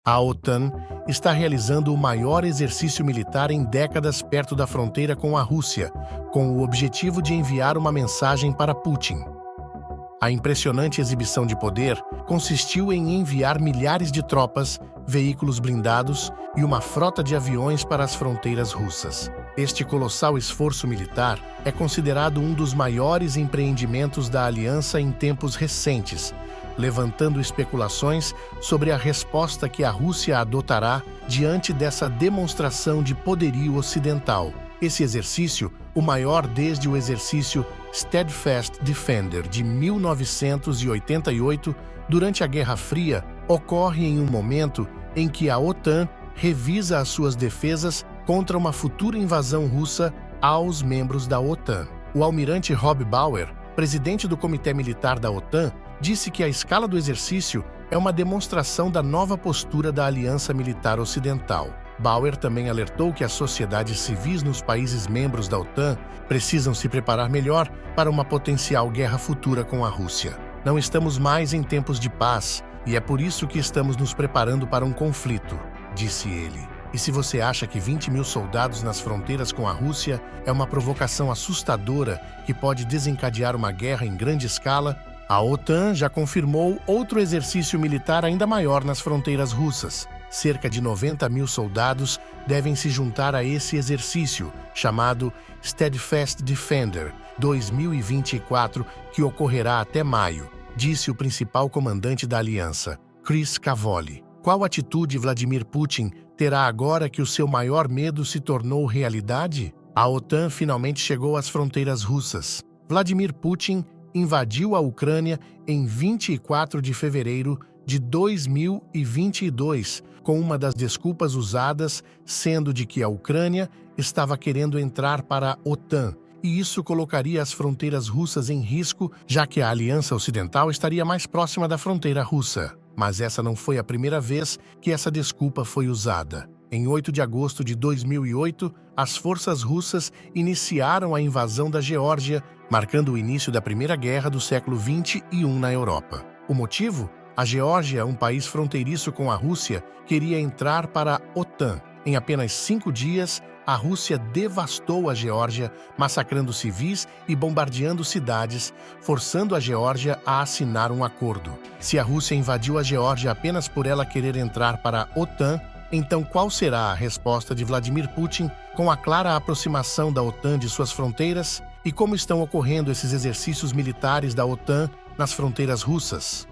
A OTAN está realizando o maior exercício militar em décadas perto da fronteira com a Rússia, com o objetivo de enviar uma mensagem para Putin. A impressionante exibição de poder consistiu em enviar milhares de tropas, veículos blindados e uma frota de aviões para as fronteiras russas. Este colossal esforço militar é considerado um dos maiores empreendimentos da aliança em tempos recentes, levantando especulações sobre a resposta que a Rússia adotará diante dessa demonstração de poderio ocidental. Esse exercício, o maior desde o exercício Steadfast Defender de 1988, durante a Guerra Fria, ocorre em um momento em que a OTAN revisa as suas defesas contra uma futura invasão russa aos membros da OTAN. O almirante Rob Bauer, presidente do Comitê Militar da OTAN, disse que a escala do exercício é uma demonstração da nova postura da Aliança Militar Ocidental. Bauer também alertou que as sociedades civis nos países membros da OTAN precisam se preparar melhor para uma potencial guerra futura com a Rússia. Não estamos mais em tempos de paz e é por isso que estamos nos preparando para um conflito, disse ele. E se você acha que 20 mil soldados nas fronteiras com a Rússia é uma provocação assustadora que pode desencadear uma guerra em grande escala, a OTAN já confirmou outro exercício militar ainda maior nas fronteiras russas. Cerca de 90 mil soldados devem se juntar a esse exercício, chamado Steadfast Defender 2024, que ocorrerá até maio, disse o principal comandante da aliança, Chris Cavoli. Qual atitude Vladimir Putin terá agora que o seu maior medo se tornou realidade? A OTAN finalmente chegou às fronteiras russas. Vladimir Putin invadiu a Ucrânia em 24 de fevereiro de 2022, com uma das desculpas usadas sendo de que a Ucrânia estava querendo entrar para a OTAN, e isso colocaria as fronteiras russas em risco, já que a Aliança Ocidental estaria mais próxima da fronteira russa. Mas essa não foi a primeira vez que essa desculpa foi usada. Em 8 de agosto de 2008, as forças russas iniciaram a invasão da Geórgia, marcando o início da Primeira Guerra do século XXI na Europa. O motivo? A Geórgia, um país fronteiriço com a Rússia, queria entrar para a OTAN. Em apenas 5 dias, a Rússia devastou a Geórgia, massacrando civis e bombardeando cidades, forçando a Geórgia a assinar um acordo. Se a Rússia invadiu a Geórgia apenas por ela querer entrar para a OTAN, então qual será a resposta de Vladimir Putin com a clara aproximação da OTAN de suas fronteiras? E como estão ocorrendo esses exercícios militares da OTAN nas fronteiras russas?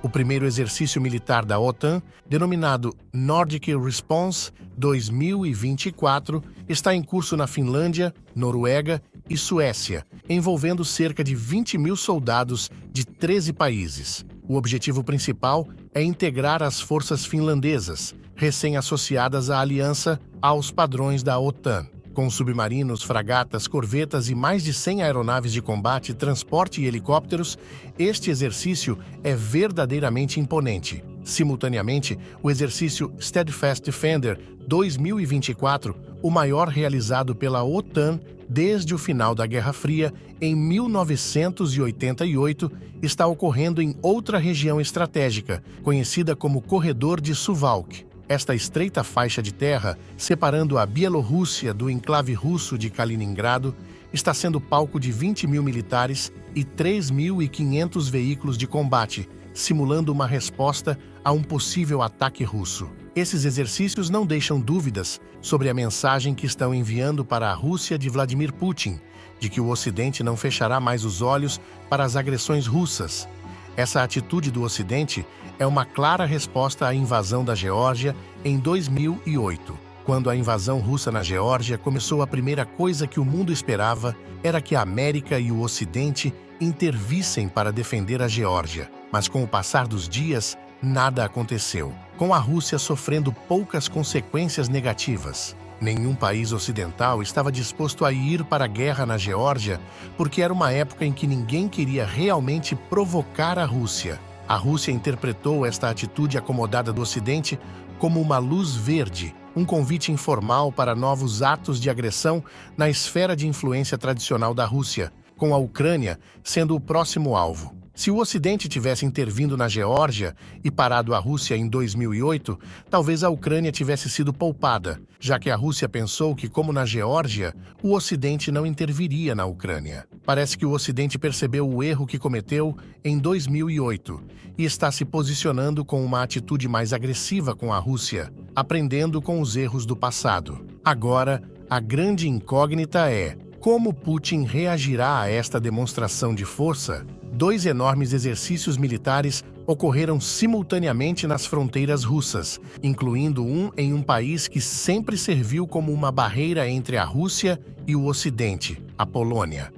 O primeiro exercício militar da OTAN, denominado Nordic Response 2024, está em curso na Finlândia, Noruega e Suécia, envolvendo cerca de 20 mil soldados de 13 países. O objetivo principal é integrar as forças finlandesas, recém-associadas à aliança, aos padrões da OTAN. Com submarinos, fragatas, corvetas e mais de 100 aeronaves de combate, transporte e helicópteros, este exercício é verdadeiramente imponente. Simultaneamente, o exercício Steadfast Defender 2024, o maior realizado pela OTAN desde o final da Guerra Fria, em 1988, está ocorrendo em outra região estratégica, conhecida como Corredor de Suwałki. Esta estreita faixa de terra, separando a Bielorrússia do enclave russo de Kaliningrado, está sendo palco de 20 mil militares e 3.500 veículos de combate, simulando uma resposta a um possível ataque russo. Esses exercícios não deixam dúvidas sobre a mensagem que estão enviando para a Rússia de Vladimir Putin, de que o Ocidente não fechará mais os olhos para as agressões russas. Essa atitude do Ocidente é uma clara resposta à invasão da Geórgia em 2008. Quando a invasão russa na Geórgia começou, a primeira coisa que o mundo esperava era que a América e o Ocidente intervissem para defender a Geórgia. Mas com o passar dos dias, nada aconteceu, com a Rússia sofrendo poucas consequências negativas. Nenhum país ocidental estava disposto a ir para a guerra na Geórgia, porque era uma época em que ninguém queria realmente provocar a Rússia. A Rússia interpretou esta atitude acomodada do Ocidente como uma luz verde, um convite informal para novos atos de agressão na esfera de influência tradicional da Rússia, com a Ucrânia sendo o próximo alvo. Se o Ocidente tivesse intervindo na Geórgia e parado a Rússia em 2008, talvez a Ucrânia tivesse sido poupada, já que a Rússia pensou que, como na Geórgia, o Ocidente não interviria na Ucrânia. Parece que o Ocidente percebeu o erro que cometeu em 2008 e está se posicionando com uma atitude mais agressiva com a Rússia, aprendendo com os erros do passado. Agora, a grande incógnita é: como Putin reagirá a esta demonstração de força? 2 enormes exercícios militares ocorreram simultaneamente nas fronteiras russas, incluindo um em um país que sempre serviu como uma barreira entre a Rússia e o Ocidente, a Polônia.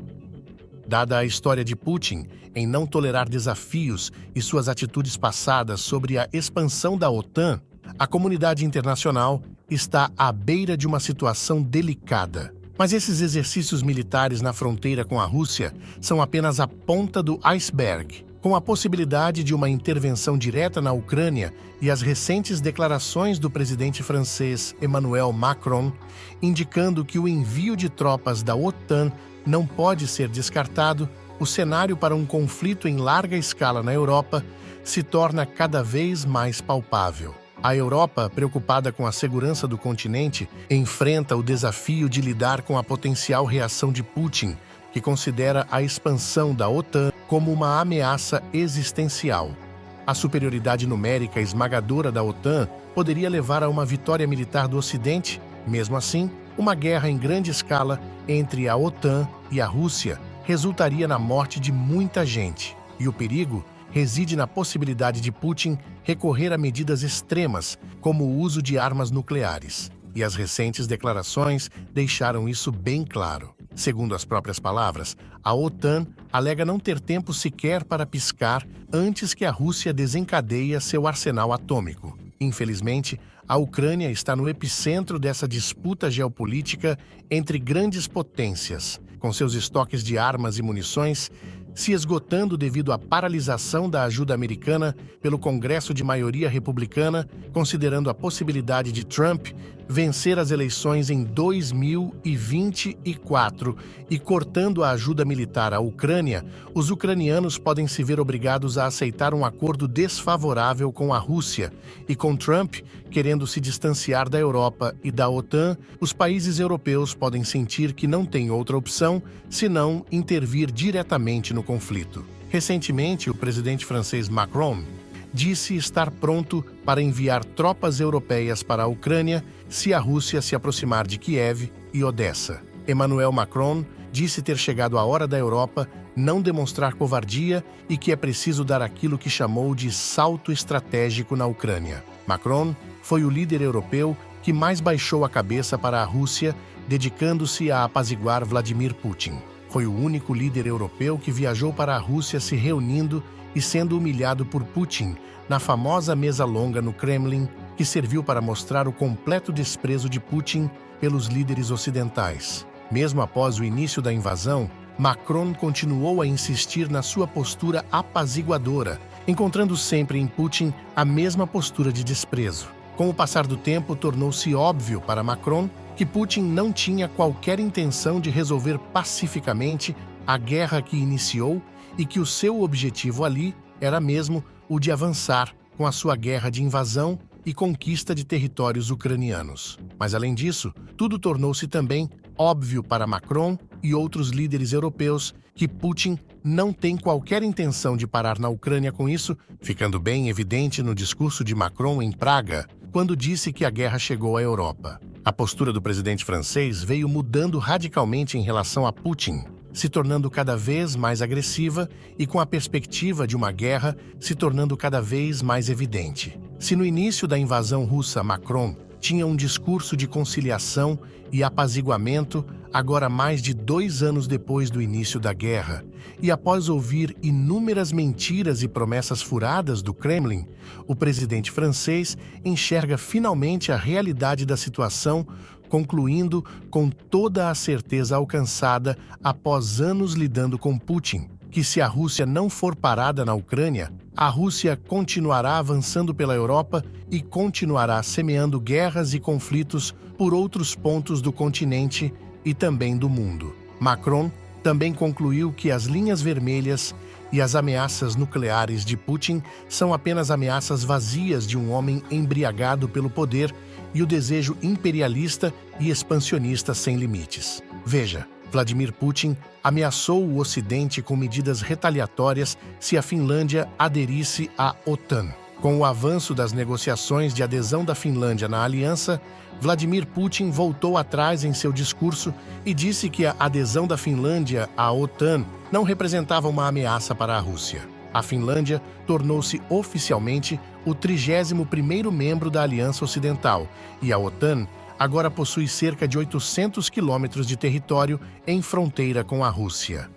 Dada a história de Putin em não tolerar desafios e suas atitudes passadas sobre a expansão da OTAN, a comunidade internacional está à beira de uma situação delicada. Mas esses exercícios militares na fronteira com a Rússia são apenas a ponta do iceberg. Com a possibilidade de uma intervenção direta na Ucrânia e as recentes declarações do presidente francês Emmanuel Macron, indicando que o envio de tropas da OTAN não pode ser descartado, o cenário para um conflito em larga escala na Europa se torna cada vez mais palpável. A Europa, preocupada com a segurança do continente, enfrenta o desafio de lidar com a potencial reação de Putin, que considera a expansão da OTAN como uma ameaça existencial. A superioridade numérica esmagadora da OTAN poderia levar a uma vitória militar do Ocidente. Mesmo assim, uma guerra em grande escala entre a OTAN e a Rússia resultaria na morte de muita gente. E o perigo reside na possibilidade de Putin recorrer a medidas extremas, como o uso de armas nucleares. E as recentes declarações deixaram isso bem claro. Segundo as próprias palavras, a OTAN alega não ter tempo sequer para piscar antes que a Rússia desencadeie seu arsenal atômico. Infelizmente, a Ucrânia está no epicentro dessa disputa geopolítica entre grandes potências, com seus estoques de armas e munições se esgotando devido à paralisação da ajuda americana pelo Congresso de maioria republicana, considerando a possibilidade de Trump vencer as eleições em 2024 e cortando a ajuda militar à Ucrânia, os ucranianos podem se ver obrigados a aceitar um acordo desfavorável com a Rússia, e com Trump querendo se distanciar da Europa e da OTAN, os países europeus podem sentir que não têm outra opção senão intervir diretamente no conflito. Recentemente, o presidente francês Macron disse estar pronto para enviar tropas europeias para a Ucrânia se a Rússia se aproximar de Kiev e Odessa. Emmanuel Macron disse ter chegado a hora da Europa não demonstrar covardia e que é preciso dar aquilo que chamou de salto estratégico na Ucrânia. Macron foi o líder europeu que mais baixou a cabeça para a Rússia, dedicando-se a apaziguar Vladimir Putin. Foi o único líder europeu que viajou para a Rússia se reunindo e sendo humilhado por Putin na famosa mesa longa no Kremlin, que serviu para mostrar o completo desprezo de Putin pelos líderes ocidentais. Mesmo após o início da invasão, Macron continuou a insistir na sua postura apaziguadora, encontrando sempre em Putin a mesma postura de desprezo. Com o passar do tempo, tornou-se óbvio para Macron que Putin não tinha qualquer intenção de resolver pacificamente a guerra que iniciou e que o seu objetivo ali era mesmo o de avançar com a sua guerra de invasão e conquista de territórios ucranianos. Mas, além disso, tudo tornou-se também óbvio para Macron e outros líderes europeus que Putin não tem qualquer intenção de parar na Ucrânia com isso, ficando bem evidente no discurso de Macron em Praga, quando disse que a guerra chegou à Europa. A postura do presidente francês veio mudando radicalmente em relação a Putin, se tornando cada vez mais agressiva e com a perspectiva de uma guerra se tornando cada vez mais evidente. Se no início da invasão russa Macron tinha um discurso de conciliação e apaziguamento, agora mais de 2 anos depois do início da guerra, e após ouvir inúmeras mentiras e promessas furadas do Kremlin, o presidente francês enxerga finalmente a realidade da situação, concluindo com toda a certeza alcançada após anos lidando com Putin, que se a Rússia não for parada na Ucrânia, a Rússia continuará avançando pela Europa e continuará semeando guerras e conflitos por outros pontos do continente e também do mundo. Macron também concluiu que as linhas vermelhas E as ameaças nucleares de Putin são apenas ameaças vazias de um homem embriagado pelo poder e o desejo imperialista e expansionista sem limites. Veja, Vladimir Putin ameaçou o Ocidente com medidas retaliatórias se a Finlândia aderisse à OTAN. Com o avanço das negociações de adesão da Finlândia na aliança, Vladimir Putin voltou atrás em seu discurso e disse que a adesão da Finlândia à OTAN não representava uma ameaça para a Rússia. A Finlândia tornou-se oficialmente o 31º membro da Aliança Ocidental e a OTAN agora possui cerca de 800 quilômetros de território em fronteira com a Rússia.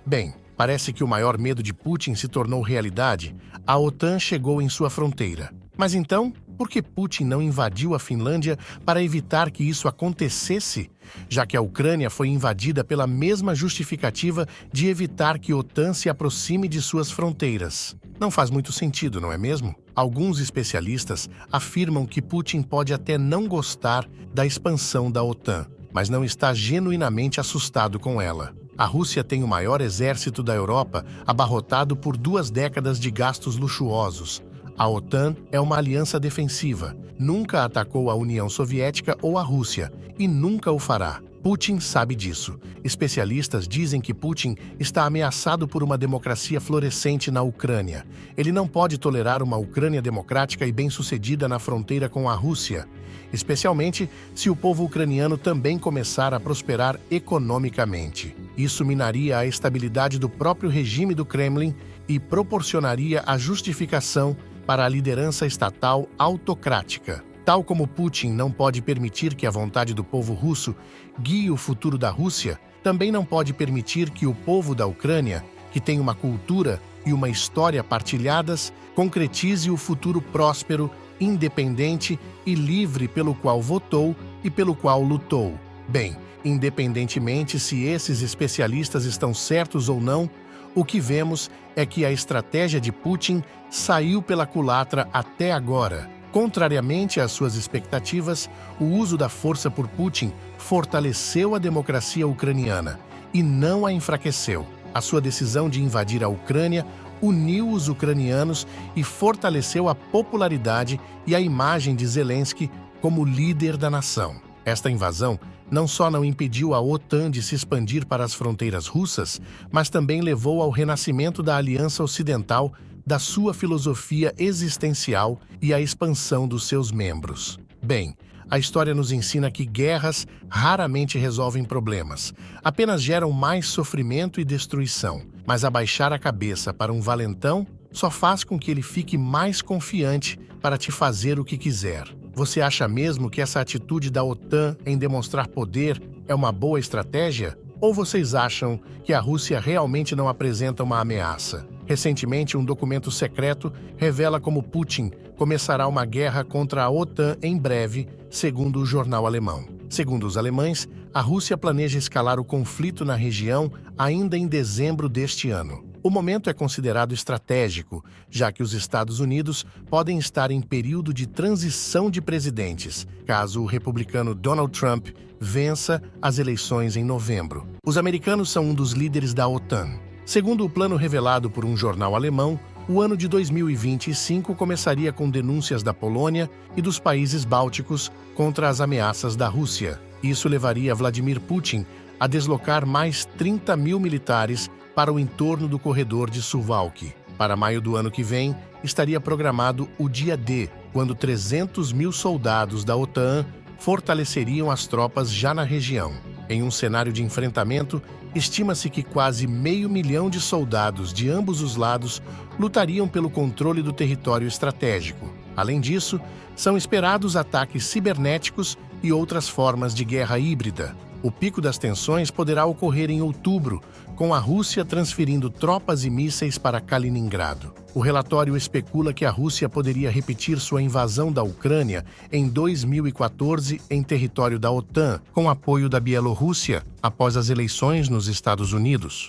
Bem, parece que o maior medo de Putin se tornou realidade. A OTAN chegou em sua fronteira. Mas então, por que Putin não invadiu a Finlândia para evitar que isso acontecesse, já que a Ucrânia foi invadida pela mesma justificativa de evitar que a OTAN se aproxime de suas fronteiras? Não faz muito sentido, não é mesmo? Alguns especialistas afirmam que Putin pode até não gostar da expansão da OTAN, mas não está genuinamente assustado com ela. A Rússia tem o maior exército da Europa, abarrotado por 2 décadas de gastos luxuosos. A OTAN é uma aliança defensiva, nunca atacou a União Soviética ou a Rússia, e nunca o fará. Putin sabe disso. Especialistas dizem que Putin está ameaçado por uma democracia florescente na Ucrânia. Ele não pode tolerar uma Ucrânia democrática e bem-sucedida na fronteira com a Rússia, especialmente se o povo ucraniano também começar a prosperar economicamente. Isso minaria a estabilidade do próprio regime do Kremlin e proporcionaria a justificação para a liderança estatal autocrática. Tal como Putin não pode permitir que a vontade do povo russo guie o futuro da Rússia, também não pode permitir que o povo da Ucrânia, que tem uma cultura e uma história partilhadas, concretize o futuro próspero, independente e livre pelo qual votou e pelo qual lutou. Bem, independentemente se esses especialistas estão certos ou não, o que vemos é que a estratégia de Putin saiu pela culatra até agora. Contrariamente às suas expectativas, o uso da força por Putin fortaleceu a democracia ucraniana e não a enfraqueceu. A sua decisão de invadir a Ucrânia uniu os ucranianos e fortaleceu a popularidade e a imagem de Zelensky como líder da nação. Esta invasão não só não impediu a OTAN de se expandir para as fronteiras russas, mas também levou ao renascimento da Aliança Ocidental, da sua filosofia existencial e à expansão dos seus membros. Bem, a história nos ensina que guerras raramente resolvem problemas, apenas geram mais sofrimento e destruição. Mas abaixar a cabeça para um valentão só faz com que ele fique mais confiante para te fazer o que quiser. Você acha mesmo que essa atitude da OTAN em demonstrar poder é uma boa estratégia? Ou vocês acham que a Rússia realmente não apresenta uma ameaça? Recentemente, um documento secreto revela como Putin começará uma guerra contra a OTAN em breve, segundo o jornal alemão. Segundo os alemães, a Rússia planeja escalar o conflito na região ainda em dezembro deste ano. O momento é considerado estratégico, já que os Estados Unidos podem estar em período de transição de presidentes, caso o republicano Donald Trump vença as eleições em novembro. Os americanos são um dos líderes da OTAN. Segundo o plano revelado por um jornal alemão, o ano de 2025 começaria com denúncias da Polônia e dos países bálticos contra as ameaças da Rússia. Isso levaria Vladimir Putin a deslocar mais 30 mil militares para o entorno do corredor de Suwałki. Para maio do ano que vem, estaria programado o dia D, quando 300 mil soldados da OTAN fortaleceriam as tropas já na região. Em um cenário de enfrentamento, estima-se que quase 500 mil de soldados de ambos os lados lutariam pelo controle do território estratégico. Além disso, são esperados ataques cibernéticos e outras formas de guerra híbrida. O pico das tensões poderá ocorrer em outubro, com a Rússia transferindo tropas e mísseis para Kaliningrado. O relatório especula que a Rússia poderia repetir sua invasão da Ucrânia em 2014 em território da OTAN, com apoio da Bielorrússia, após as eleições nos Estados Unidos.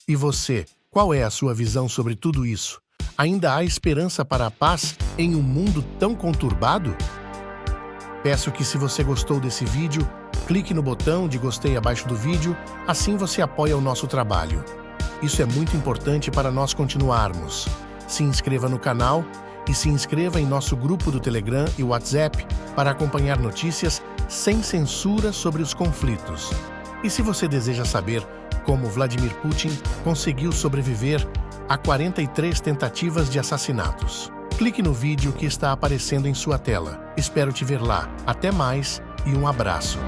E você, qual é a sua visão sobre tudo isso? Ainda há esperança para a paz em um mundo tão conturbado? Peço que, se você gostou desse vídeo, clique no botão de gostei abaixo do vídeo, assim você apoia o nosso trabalho. Isso é muito importante para nós continuarmos. Se inscreva no canal e se inscreva em nosso grupo do Telegram e WhatsApp para acompanhar notícias sem censura sobre os conflitos. E se você deseja saber como Vladimir Putin conseguiu sobreviver a 43 tentativas de assassinatos, clique no vídeo que está aparecendo em sua tela. Espero te ver lá. Até mais e um abraço.